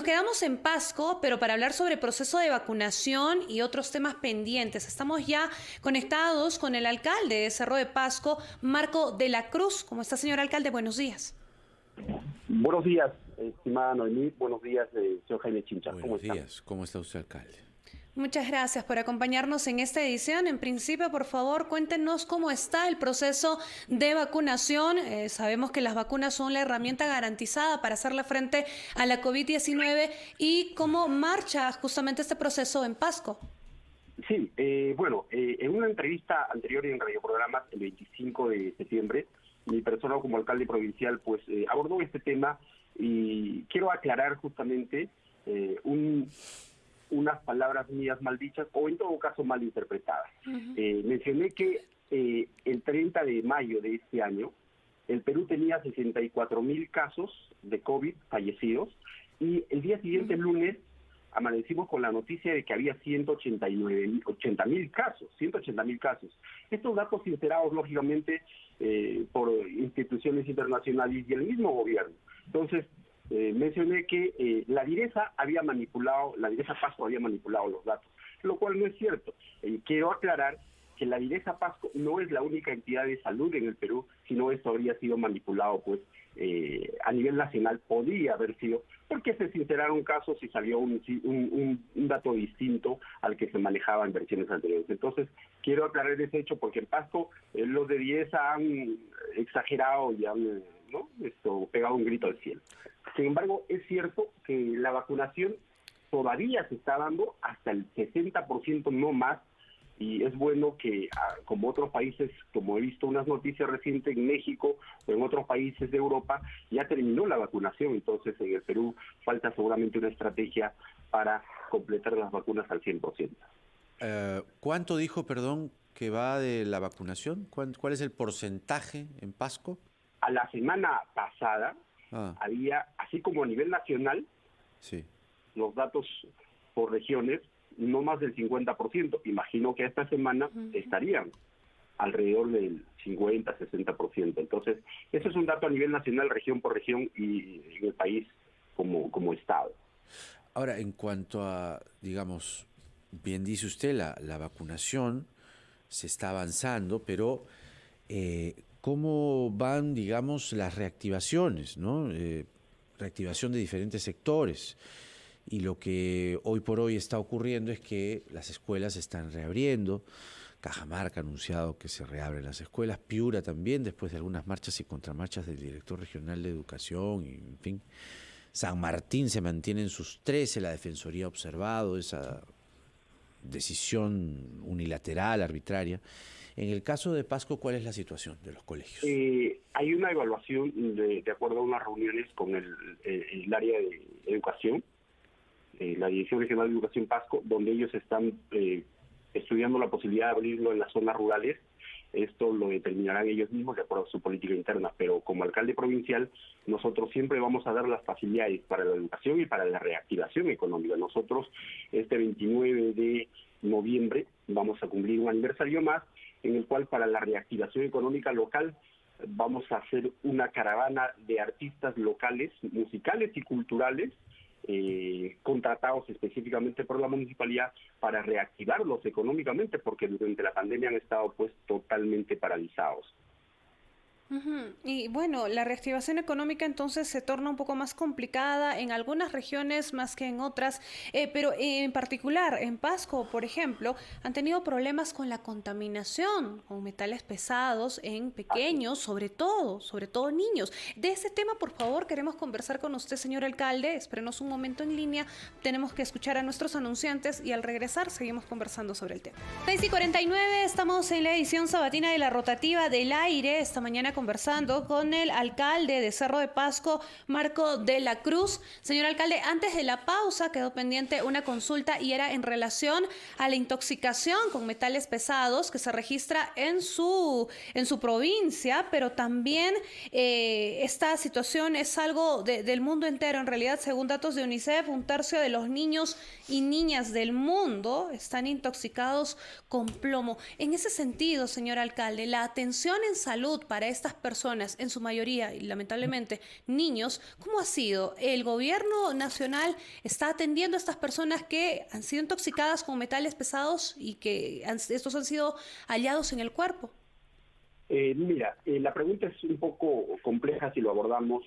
quedamos en Pasco, pero para hablar sobre el proceso de vacunación y otros temas pendientes. Estamos ya conectados con el alcalde de Cerro de Pasco, Marco de la Cruz. ¿Cómo está, señor alcalde? Buenos días. Buenos días, estimada Noemí. Buenos días, señor Jaime Chinchas. Buenos días. ¿Cómo está usted, alcalde? Muchas gracias por acompañarnos en esta edición. En principio, por favor, cuéntenos cómo está el proceso de vacunación. Sabemos que las vacunas son la herramienta garantizada para hacerle frente a la COVID-19 y cómo marcha justamente este proceso en Pasco. Sí, en una entrevista anterior en Radio Programas, el 25 de septiembre, mi persona como alcalde provincial abordó este tema y quiero aclarar justamente unas palabras mías mal dichas o en todo caso mal interpretadas. Mencioné que el 30 de mayo de este año el Perú tenía 64,000 casos de COVID fallecidos y el día siguiente, el lunes, amanecimos con la noticia de que había 180,000 casos. Estos datos sincerados, lógicamente, por instituciones internacionales y el mismo gobierno. Entonces, mencioné que la DIRESA Pasco había manipulado los datos, lo cual no es cierto. Quiero aclarar que la DIRESA Pasco no es la única entidad de salud en el Perú, sino esto habría sido manipulado, a nivel nacional podría haber sido, porque se sinceraron casos y salió un dato distinto al que se manejaba en versiones anteriores. Entonces, quiero aclarar ese hecho porque en Pasco los de DIRESA han exagerado y han pegado un grito al cielo. Sin embargo, es cierto que la vacunación todavía se está dando hasta el 60%, no más, y es bueno que, como otros países, como he visto unas noticias recientes en México o en otros países de Europa, ya terminó la vacunación. Entonces, en el Perú falta seguramente una estrategia para completar las vacunas al 100%. ¿Cuánto dijo, perdón, que va de la vacunación? ¿Cuál es el porcentaje en Pasco? A la semana pasada había, así como a nivel nacional, sí, los datos por regiones, no más del 50%. Imagino que esta semana estarían alrededor del 50-60%. Entonces, eso es un dato a nivel nacional, región por región y en el país como Estado. Ahora, en cuanto a, digamos, bien dice usted, la vacunación se está avanzando, pero ¿cómo van, digamos, las reactivaciones, ¿no? Reactivación de diferentes sectores. Y lo que hoy por hoy está ocurriendo es que las escuelas se están reabriendo. Cajamarca ha anunciado que se reabren las escuelas. Piura también, después de algunas marchas y contramarchas del director regional de educación. Y, en fin, San Martín se mantiene en sus 13. La Defensoría ha observado esa decisión unilateral, arbitraria. En el caso de Pasco, ¿cuál es la situación de los colegios? Hay una evaluación de acuerdo a unas reuniones con el área de educación, la Dirección Regional de Educación Pasco, donde ellos están estudiando la posibilidad de abrirlo en las zonas rurales. Esto lo determinarán ellos mismos de acuerdo a su política interna, pero como alcalde provincial, nosotros siempre vamos a dar las facilidades para la educación y para la reactivación económica. Nosotros, este 29 de noviembre, vamos a cumplir un aniversario más, en el cual para la reactivación económica local vamos a hacer una caravana de artistas locales, musicales y culturales, contratados específicamente por la municipalidad para reactivarlos económicamente, porque durante la pandemia han estado totalmente paralizados. Y bueno, la reactivación económica entonces se torna un poco más complicada en algunas regiones más que en otras, pero en particular en Pasco, por ejemplo, han tenido problemas con la contaminación, con metales pesados en pequeños, sobre todo niños. De ese tema, por favor, queremos conversar con usted, señor alcalde. Espérenos un momento en línea, tenemos que escuchar a nuestros anunciantes y al regresar seguimos conversando sobre el tema. 6:49, estamos en la edición sabatina de la rotativa del aire. Esta mañana conversando con el alcalde de Cerro de Pasco, Marco de la Cruz. Señor alcalde, antes de la pausa quedó pendiente una consulta y era en relación a la intoxicación con metales pesados que se registra en su provincia, pero también esta situación es algo del mundo entero. En realidad, según datos de UNICEF, 1/3 de los niños y niñas del mundo están intoxicados con plomo. En ese sentido, señor alcalde, la atención en salud para esta estas personas, en su mayoría, y lamentablemente, niños, ¿cómo ha sido? ¿El gobierno nacional está atendiendo a estas personas que han sido intoxicadas con metales pesados y que estos han sido hallados en el cuerpo? Mira, la pregunta es un poco compleja si lo abordamos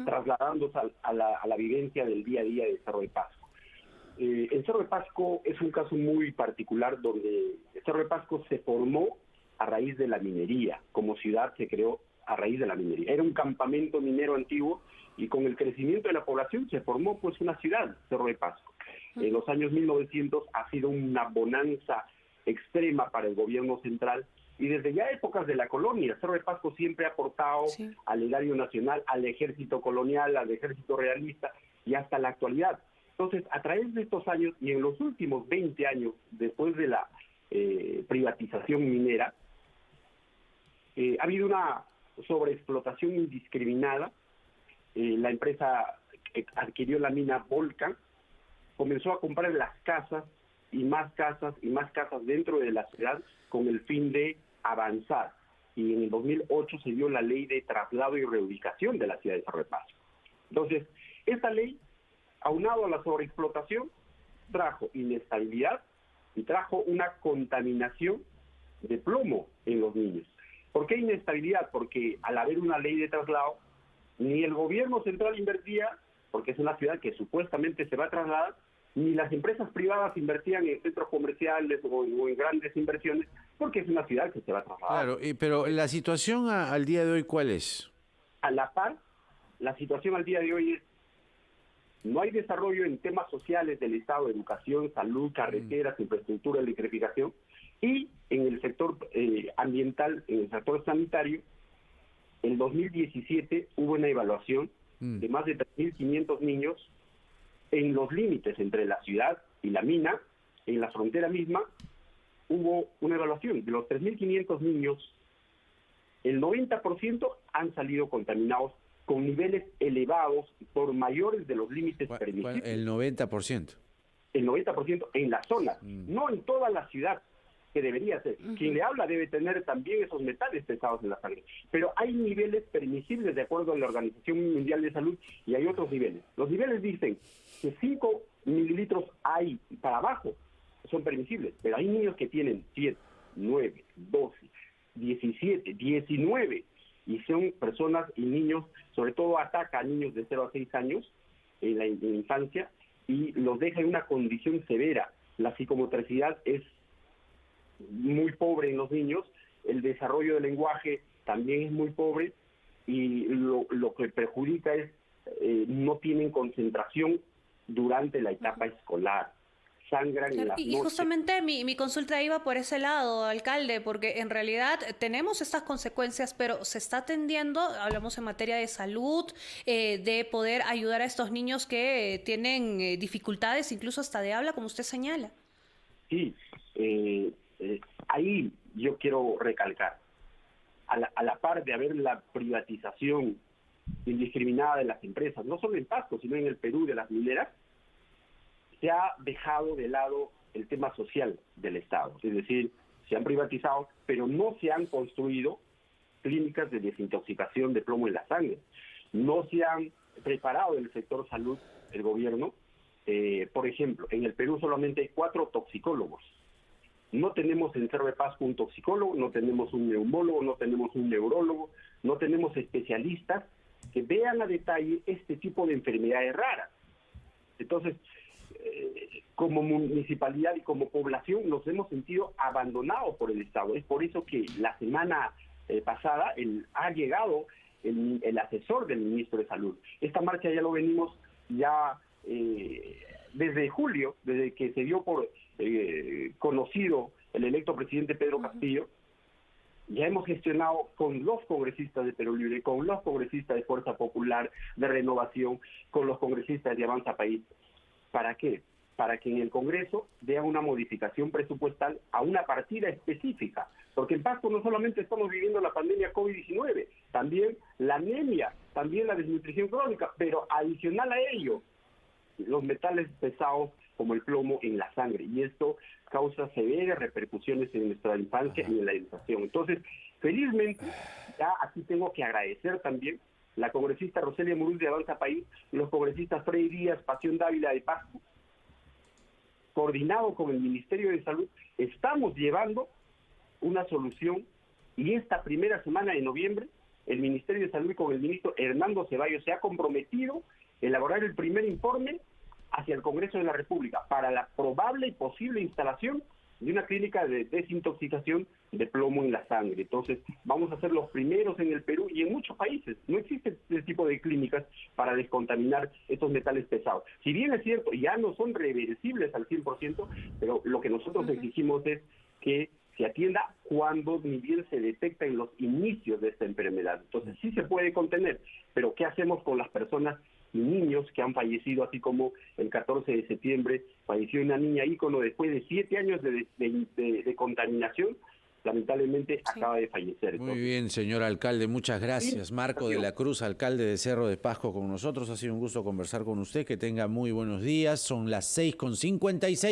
trasladándose a la vivencia del día a día de Cerro de Pasco. El Cerro de Pasco es un caso muy particular donde el Cerro de Pasco se formó a raíz de la minería, como ciudad se creó a raíz de la minería. Era un campamento minero antiguo y con el crecimiento de la población se formó pues una ciudad, Cerro de Pasco. En los años 1900 ha sido una bonanza extrema para el gobierno central y desde ya épocas de la colonia, Cerro de Pasco siempre ha aportado al erario nacional, al ejército colonial, al ejército realista y hasta la actualidad. Entonces, a través de estos años y en los últimos 20 años, después de la privatización minera, ha habido una sobreexplotación indiscriminada. La empresa que adquirió la mina Volcan comenzó a comprar las casas y más casas y más casas dentro de la ciudad con el fin de avanzar. Y en el 2008 se dio la ley de traslado y reubicación de la ciudad de Cerro de Pasco. Entonces, esta ley, aunado a la sobreexplotación, trajo inestabilidad y trajo una contaminación de plomo en los niños. ¿Por qué inestabilidad? Porque al haber una ley de traslado, ni el gobierno central invertía, porque es una ciudad que supuestamente se va a trasladar, ni las empresas privadas invertían en centros comerciales o en grandes inversiones, porque es una ciudad que se va a trasladar. Claro, pero la situación al día de hoy, ¿cuál es? A la par, la situación al día de hoy es: no hay desarrollo en temas sociales del Estado, educación, salud, carreteras, infraestructura, electrificación, y en el sector ambiental, en el sector sanitario, en 2017 hubo una evaluación de más de 3.500 niños en los límites entre la ciudad y la mina, en la frontera misma, hubo una evaluación. De los 3.500 niños, el 90% han salido contaminados con niveles elevados por mayores de los límites permitidos. El 90%. El 90% en la zona, no en toda la ciudad, que debería ser. Quien le habla debe tener también esos metales pesados en la sangre. Pero hay niveles permisibles de acuerdo a la Organización Mundial de Salud y hay otros niveles. Los niveles dicen que 5 mililitros hay para abajo son permisibles, pero hay niños que tienen 7, 9, 12, 17, 19 y son personas y niños, sobre todo ataca a niños de 0 a 6 años en la infancia y los deja en una condición severa. La psicomotricidad es muy pobre en los niños, el desarrollo del lenguaje también es muy pobre y lo que perjudica es no tienen concentración durante la etapa escolar. Sangran en las Y noches. justamente mi consulta iba por ese lado, alcalde, porque en realidad tenemos estas consecuencias, pero se está atendiendo, hablamos en materia de salud, de poder ayudar a estos niños que tienen dificultades, incluso hasta de habla, como usted señala. Sí, ahí yo quiero recalcar, a la par de haber la privatización indiscriminada de las empresas, no solo en Pasco, sino en el Perú de las mineras, se ha dejado de lado el tema social del Estado. Es decir, se han privatizado, pero no se han construido clínicas de desintoxicación de plomo en la sangre. No se han preparado el sector salud, el gobierno. Por ejemplo, en el Perú solamente hay 4 toxicólogos. No tenemos en Cerro de Pasco un toxicólogo, no tenemos un neumólogo, no tenemos un neurólogo, no tenemos especialistas que vean a detalle este tipo de enfermedades raras. Entonces, como municipalidad y como población nos hemos sentido abandonados por el Estado. Es por eso que la semana pasada ha llegado el asesor del ministro de Salud. Esta marcha ya lo venimos desde julio, desde que se dio por conocido el electo presidente Pedro Castillo. Ya hemos gestionado con los congresistas de Perú Libre, con los congresistas de Fuerza Popular, de Renovación, con los congresistas de Avanza País. ¿Para qué? Para que en el Congreso vea una modificación presupuestal a una partida específica. Porque en Pasco no solamente estamos viviendo la pandemia COVID-19, también la anemia, también la desnutrición crónica, pero adicional a ello, los metales pesados como el plomo en la sangre. Y esto causa severas repercusiones en nuestra infancia y en la educación. Entonces, Felizmente, ya aquí tengo que agradecer también la congresista Roselia Muruz de Avanza País, los congresistas Frei Díaz, Pasión Dávila de Pasco, coordinado con el Ministerio de Salud, estamos llevando una solución, y esta primera semana de noviembre el Ministerio de Salud con el ministro Hernando Ceballos se ha comprometido a elaborar el primer informe hacia el Congreso de la República para la probable y posible instalación de una clínica de desintoxicación de plomo en la sangre. Entonces, vamos a ser los primeros en el Perú y en muchos países. No existe este tipo de clínicas para descontaminar estos metales pesados. Si bien es cierto, ya no son reversibles al 100%, pero lo que nosotros exigimos es que se atienda cuando ni bien se detecta en los inicios de esta enfermedad. Entonces, sí se puede contener, pero ¿qué hacemos con las personas y niños que han fallecido, así como el 14 de septiembre falleció una niña ícono después de 7 años de contaminación? Lamentablemente acaba de fallecer. Muy bien, señor alcalde, muchas gracias. Marco de la Cruz, alcalde de Cerro de Pasco, con nosotros. Ha sido un gusto conversar con usted. Que tenga muy buenos días. Son las 6:56.